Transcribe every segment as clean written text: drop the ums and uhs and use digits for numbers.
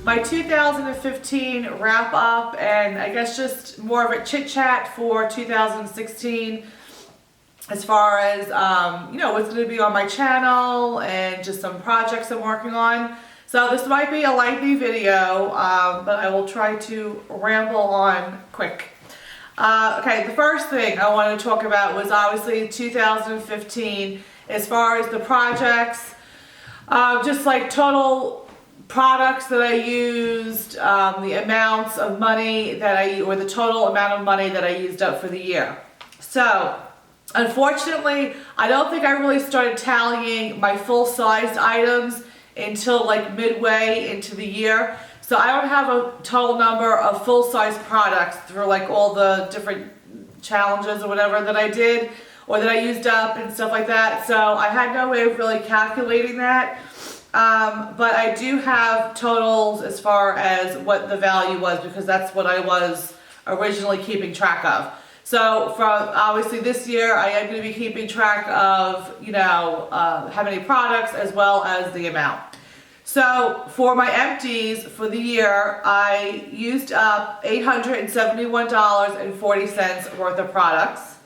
My 2015 wrap up, and I guess just more of a chit chat for 2016 as far as you know, what's going to be on my channel and just some projects I'm working on. So this might be a lengthy video, but I will try to ramble on quick. Okay, the first thing I wanted to talk about was obviously 2015 as far as the projects, just like total products that I used, the amounts of money that or the total amount of money that I used up for the year. So unfortunately, I don't think I really started tallying my full-sized items until like midway into the year. So I don't have a total number of full-size products for like all the different challenges or whatever that I did or that I used up and stuff like that. So I had no way of really calculating that. But I do have totals as far as what the value was, because that's what I was originally keeping track of. So from obviously this year, I am going to be keeping track of, you know, how many products as well as the amount. So for my empties for the year, I used up $871.40 worth of products.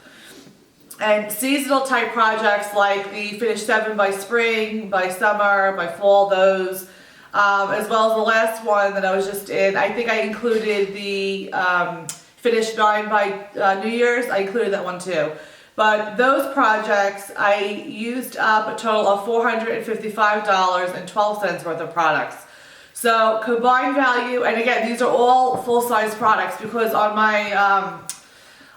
And seasonal type projects like the Finish 7 by spring, by summer, by fall, those, as well as the last one that I was just in. I think I included the Finish 9 by New Year's. I included that one too. But those projects, I used up a total of $455.12 worth of products. So combined value, and again, these are all full-size products, because on my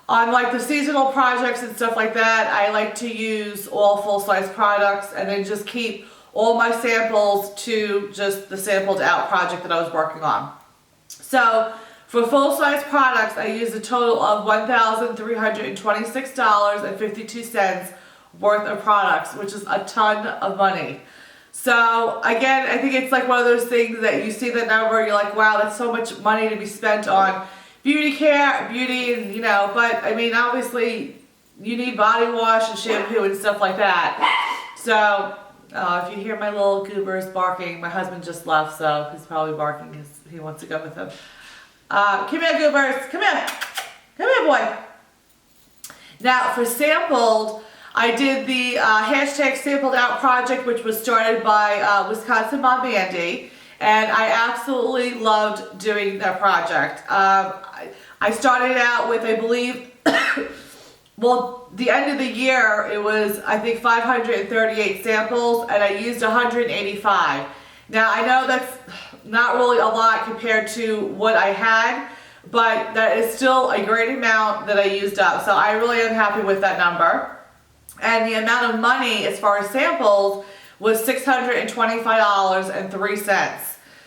on like the seasonal projects and stuff like that, I like to use all full-size products and then just keep all my samples to just the sampled out project that I was working on. So for full-size products, I used a total of $1,326.52 worth of products, which is a ton of money. So again, I think it's like one of those things that you see the number, you're like, wow, that's so much money to be spent on beauty care, beauty, and you know, but I mean, obviously you need body wash and shampoo and stuff like that. So if you hear my little goobers barking, my husband just left, so he's probably barking because he wants to go with him. Come here, goobers, come here boy. Now for sampled, I did the hashtag sampled out project, which was started by Wisconsin Mom Mandy. And I absolutely loved doing that project. I started out with, I believe, well, the end of the year, it was, I think, 538 samples, and I used 185. Now, I know that's not really a lot compared to what I had, but that is still a great amount that I used up. So I really am happy with that number. And the amount of money, as far as samples, was $625.03.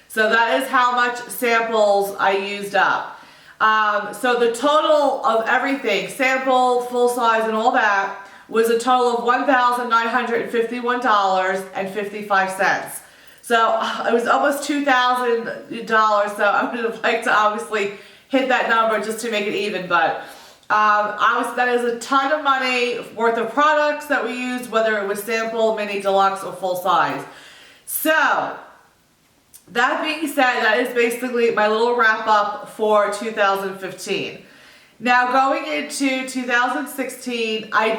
So that is how much samples I used up. So the total of everything, sample, full size, and all that, was a total of $1,951.55. So it was almost $2,000. So I would have liked to obviously hit that number just to make it even, but that is a ton of money worth of products that we used, whether it was sample, mini, deluxe, or full size. So that being said, that is basically my little wrap up for 2015. Now going into 2016, I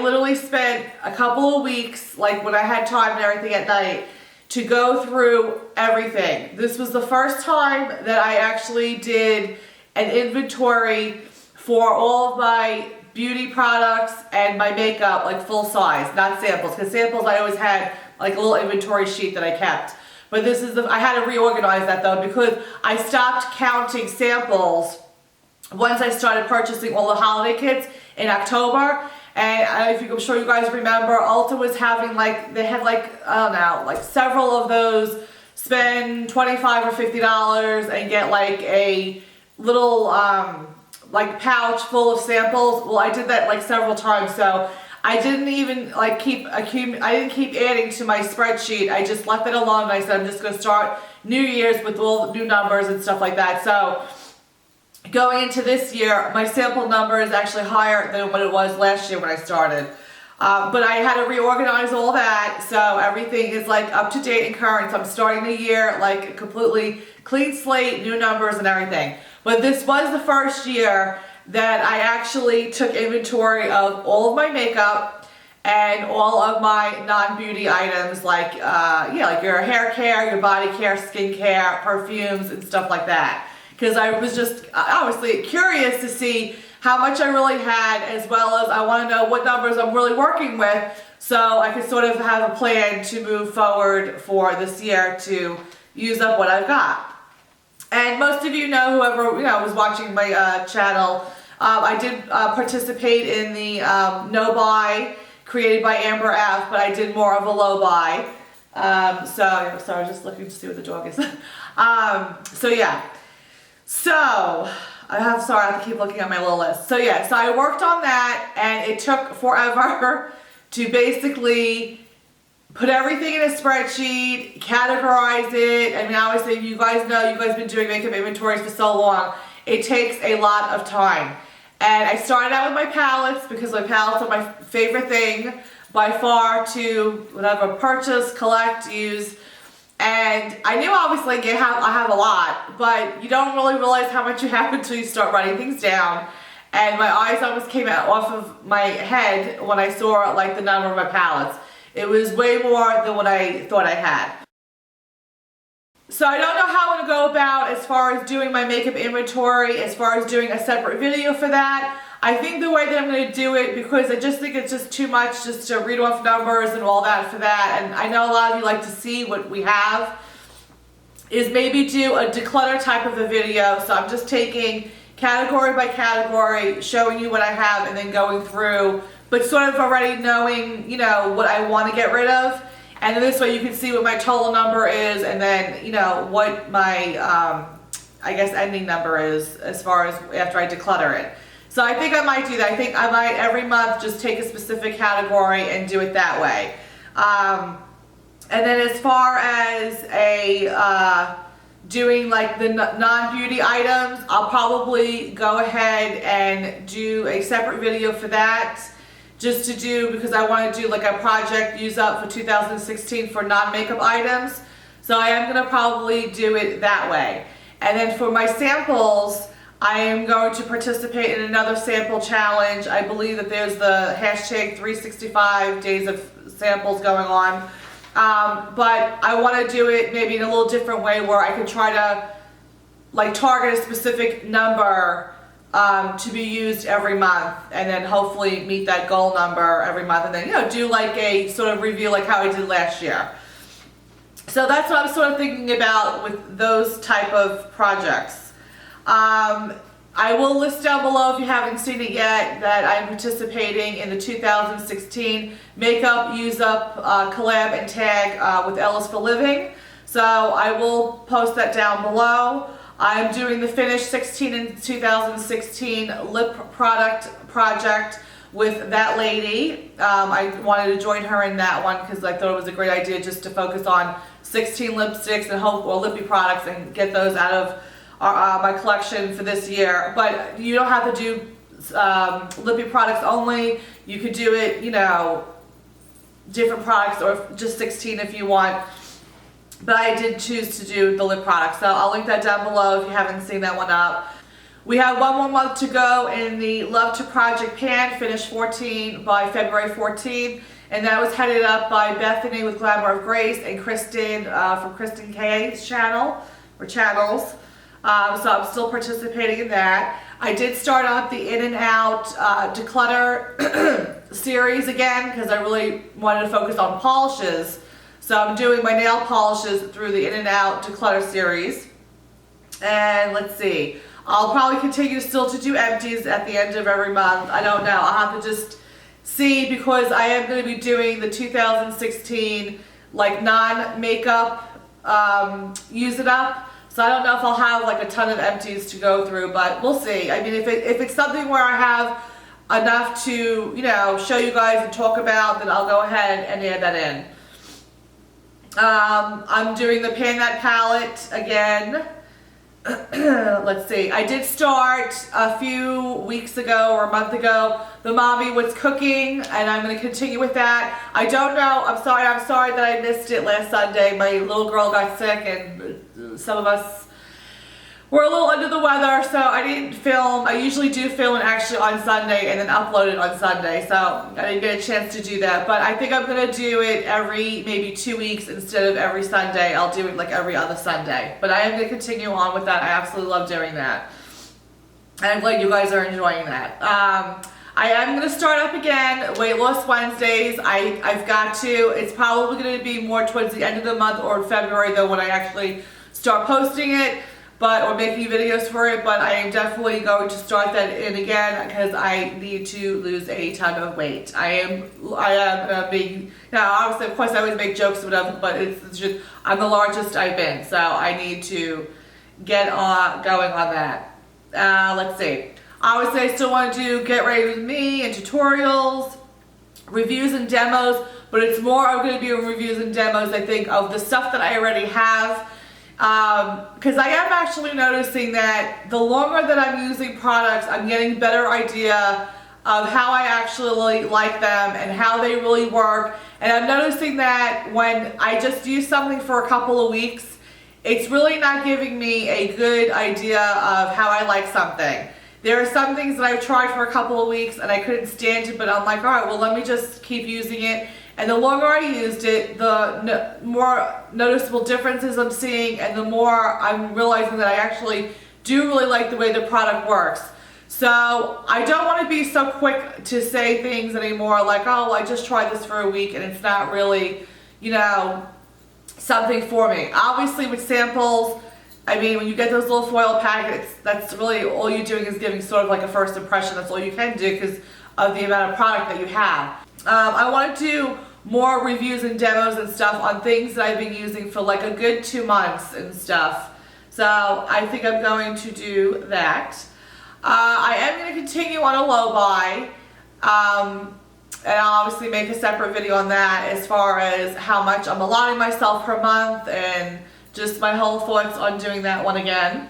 literally spent a couple of weeks, like when I had time and everything at night, to go through everything. This was the first time that I actually did an inventory for all of my beauty products and my makeup, like full size, not samples, because samples I always had like a little inventory sheet that I kept. But this is I had to reorganize that though, because I stopped counting samples once I started purchasing all the holiday kits in October. And I'm sure you guys remember, Ulta was having they had like, I don't know, like several of those, spend $25 or $50 and get like a little like pouch full of samples. Well, I did that like several times, so I didn't even like I didn't keep adding to my spreadsheet. I just left it alone and I said I'm just going to start New Year's with all new numbers and stuff like that. So going into this year, my sample number is actually higher than what it was last year when I started. But I had to reorganize all that, so everything is like up to date and current. So I'm starting the year like a completely clean slate, new numbers and everything. But this was the first year that I actually took inventory of all of my makeup and all of my non-beauty items like, like your hair care, your body care, skin care, perfumes and stuff like that. Because I was just obviously curious to see how much I really had, as well as I want to know what numbers I'm really working with, so I could sort of have a plan to move forward for this year to use up what I've got. And most of you know, whoever was watching my channel, I did participate in the no buy created by Amber F, but I did more of a low buy. So sorry, just looking to see what the dog is. So yeah. So I have to keep looking at my little list. So yeah, so I worked on that and it took forever to basically put everything in a spreadsheet, categorize it. I mean, obviously you guys know, you guys have been doing makeup inventories for so long. It takes a lot of time. And I started out with my palettes because my palettes are my favorite thing by far to whatever, purchase, collect, use. And I knew obviously I have a lot, but you don't really realize how much you have until you start writing things down. And my eyes almost came out off of my head when I saw like the number of my palettes. It was way more than what I thought I had. So I don't know how I'm going to go about as far as doing my makeup inventory, as far as doing a separate video for that. I think the way that I'm going to do it, because I just think it's just too much just to read off numbers and all that for that, and I know a lot of you like to see what we have, is maybe do a declutter type of a video. So I'm just taking category by category, showing you what I have, and then going through, but sort of already knowing, what I want to get rid of. And then this way you can see what my total number is, and then, what my, I guess, ending number is as far as after I declutter it. So I think I might do that. I think I might every month just take a specific category and do it that way. And then as far as doing like the non-beauty items, I'll probably go ahead and do a separate video for that, just to do, because I want to do like a project use up for 2016 for non-makeup items. So I am going to probably do it that way. And then for my samples, I am going to participate in another sample challenge. I believe that there's the hashtag 365 days of samples going on. But I want to do it maybe in a little different way, where I can try to like target a specific number to be used every month, and then hopefully meet that goal number every month, and then do like a sort of review like how I did last year. So that's what I'm sort of thinking about with those type of projects. I will list down below, if you haven't seen it yet, that I'm participating in the 2016 Makeup Use Up Collab and Tag with ELLE for Living. So I will post that down below. I'm doing the Finish 16 and 2016 lip product project with that lady. I wanted to join her in that one because I thought it was a great idea just to focus on 16 lipsticks and lippy products and get those out of my collection for this year. But you don't have to do lippy products only. You could do it, different products, or just 16 if you want. But I did choose to do the lip products, so I'll link that down below if you haven't seen that one up. We have one more month to go in the Love to Project Pan, Finish 14 by February 14th. And that was headed up by Bethany with Glamour of Grace and Kristen from Kristen K's channel, or channels. So I'm still participating in that. I did start out the In and Out Declutter series again, because I really wanted to focus on polishes. So I'm doing my nail polishes through the In and Out Declutter series. And let's see, I'll probably continue still to do empties at the end of every month. I don't know, I'll have to just see, because I am going to be doing the 2016 like non-makeup use it up. So I don't know if I'll have like a ton of empties to go through, but we'll see. I mean, if it's something where I have enough to, you know, show you guys and talk about, then I'll go ahead and add that in. I'm doing the Pan That palette again. Let's see, I did start a few weeks ago or a month ago the Mommy What's Cooking, and I'm going to continue with that. I don't know, I'm sorry that I missed it last Sunday. My little girl got sick and some of us were a little under the weather, so I didn't film. I usually do film it actually on Sunday and then upload it on Sunday, so I didn't get a chance to do that. But I think I'm going to do it every maybe 2 weeks instead of every Sunday. I'll do it like every other Sunday. But I am going to continue on with that. I absolutely love doing that. And I'm glad you guys are enjoying that. I am going to start up again, Weight Loss Wednesdays. I've got to. It's probably going to be more towards the end of the month or in February though when I actually start posting it. Or making videos for it, but I am definitely going to start that in again because I need to lose a ton of weight. I am being, now obviously of course I always make jokes or whatever, but it's just, I'm the largest I've been, so I need to get on, going on that. Let's see. Obviously I still want to do Get Ready With Me and tutorials, reviews and demos, but it's more I'm going to be reviews and demos, I think, of the stuff that I already have. Because I am actually noticing that the longer that I'm using products, I'm getting a better idea of how I actually like them and how they really work. And I'm noticing that when I just use something for a couple of weeks, it's really not giving me a good idea of how I like something. There are some things that I've tried for a couple of weeks and I couldn't stand it, but I'm like, all right, well, let me just keep using it. And the longer I used it, the more noticeable differences I'm seeing, and the more I'm realizing that I actually do really like the way the product works. So I don't want to be so quick to say things anymore like, oh, I just tried this for a week and it's not really, you know, something for me. Obviously with samples, I mean, when you get those little foil packets, that's really all you're doing is giving sort of like a first impression. That's all you can do because of the amount of product that you have. I want to do more reviews and demos and stuff on things that I've been using for like a good 2 months and stuff. So I think I'm going to do that. I am going to continue on a low buy. And I'll obviously make a separate video on that as far as how much I'm allotting myself per month and just my whole thoughts on doing that one again.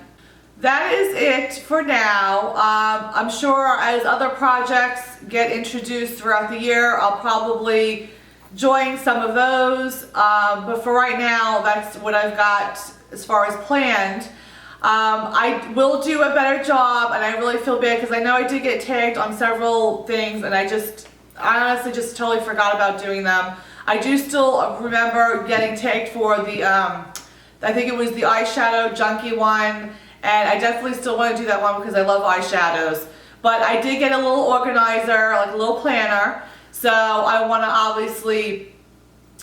That is it for now. I'm sure as other projects get introduced throughout the year, I'll probably join some of those. But for right now, that's what I've got as far as planned. I will do a better job, and I really feel bad because I know I did get tagged on several things, and I honestly just totally forgot about doing them. I do still remember getting tagged for the, I think it was the eyeshadow junkie one. And I definitely still want to do that one because I love eyeshadows. But I did get a little organizer, like a little planner. So I want to obviously,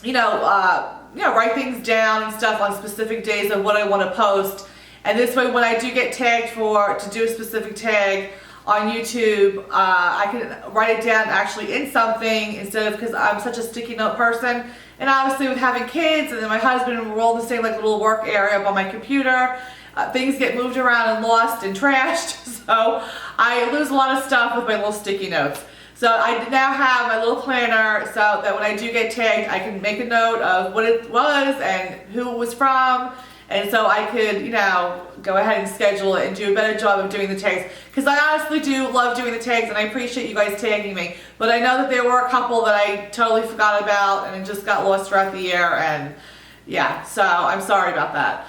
write things down and stuff on specific days of what I want to post. And this way, when I do get tagged to do a specific tag on YouTube, I can write it down actually in something instead of, because I'm such a sticky note person. And obviously with having kids and then my husband, and we're all in the same like little work area up on my computer. Things get moved around and lost and trashed, so I lose a lot of stuff with my little sticky notes. So I now have my little planner so that when I do get tagged, I can make a note of what it was and who it was from, and so I could, go ahead and schedule it and do a better job of doing the tags. Because I honestly do love doing the tags, and I appreciate you guys tagging me. But I know that there were a couple that I totally forgot about, and it just got lost throughout the year, and yeah, so I'm sorry about that.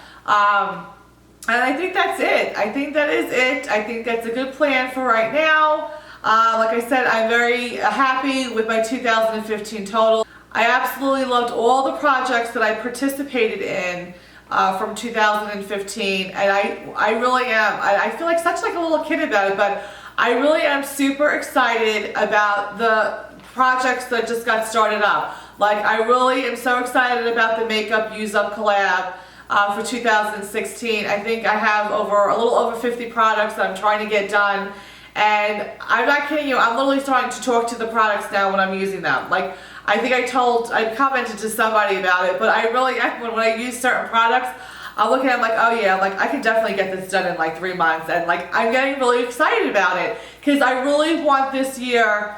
And I think that's it. I think that is it. I think that's a good plan for right now. Like I said, I'm very happy with my 2015 total. I absolutely loved all the projects that I participated in from 2015, and I really am. I feel like such like a little kid about it, but I really am super excited about the projects that just got started up. Like I really am so excited about the Makeup Use Up Collab. For 2016. I think I have a little over 50 products that I'm trying to get done, and I'm not kidding you, I'm literally starting to talk to the products now when I'm using them. Like I think I commented to somebody about it, but I really am. When I use certain products, I'm looking at it, I'm like, oh yeah, like I could definitely get this done in like 3 months, and like I'm getting really excited about it because I really want this year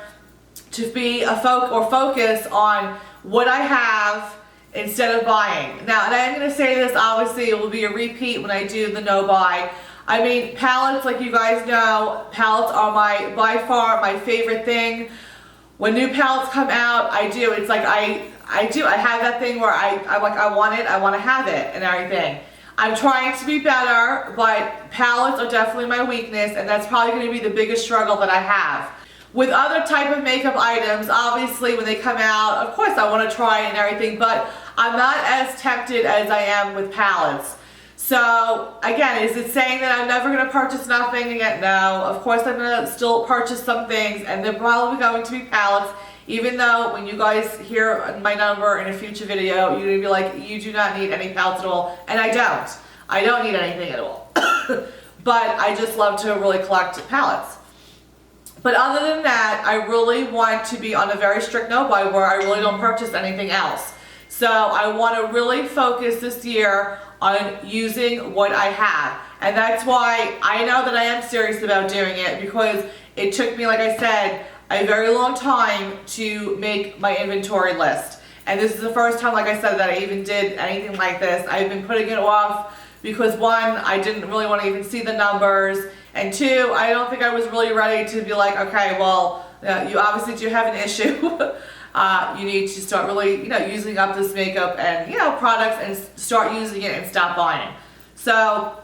to be a focus on what I have instead of buying. Now, and I'm going to say this, obviously it will be a repeat when I do the no buy. I mean, palettes, like you guys know, palettes are by far my favorite thing. When new palettes come out, I do. It's like I have that thing where I want it, I want to have it and everything. I'm trying to be better, but palettes are definitely my weakness, and that's probably going to be the biggest struggle that I have. With other type of makeup items, obviously when they come out, of course I want to try it and everything, but I'm not as tempted as I am with palettes. So again, is it saying that I'm never going to purchase nothing again? No, of course I'm going to still purchase some things, and they're probably going to be palettes, even though when you guys hear my number in a future video, you're going to be like, you do not need any palettes at all, and I don't. I don't need anything at all. But I just love to really collect palettes. But other than that, I really want to be on a very strict no buy where I really don't purchase anything else. So I want to really focus this year on using what I have. And that's why I know that I am serious about doing it, because it took me, like I said, a very long time to make my inventory list. And this is the first time, like I said, that I even did anything like this. I've been putting it off because one, I didn't really want to even see the numbers. And two, I don't think I was really ready to be like, okay, well, you obviously do have an issue. You need to start really, using up this makeup and, products, and start using it and stop buying. So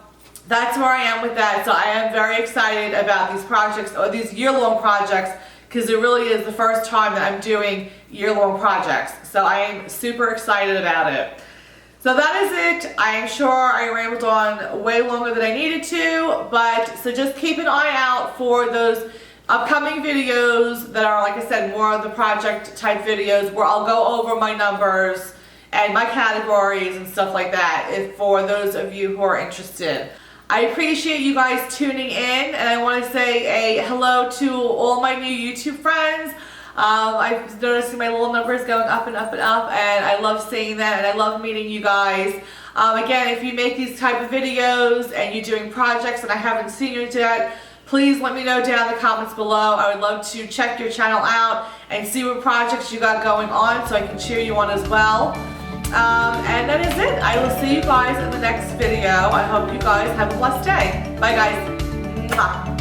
that's where I am with that. So I am very excited about these projects, or these year-long projects, because it really is the first time that I'm doing year-long projects. So I am super excited about it. So that is it. I am sure I rambled on way longer than I needed to, but so just keep an eye out for those upcoming videos that are, like I said, more of the project type videos where I'll go over my numbers and my categories and stuff like that, if for those of you who are interested. I appreciate you guys tuning in, and I want to say a hello to all my new YouTube friends. I'm noticing my little numbers going up and up and up, and I love seeing that, and I love meeting you guys. Again, if you make these type of videos and you're doing projects and I haven't seen you yet, please let me know down in the comments below. I would love to check your channel out and see what projects you got going on so I can cheer you on as well. And that is it. I will see you guys in the next video. I hope you guys have a blessed day. Bye guys. Mwah.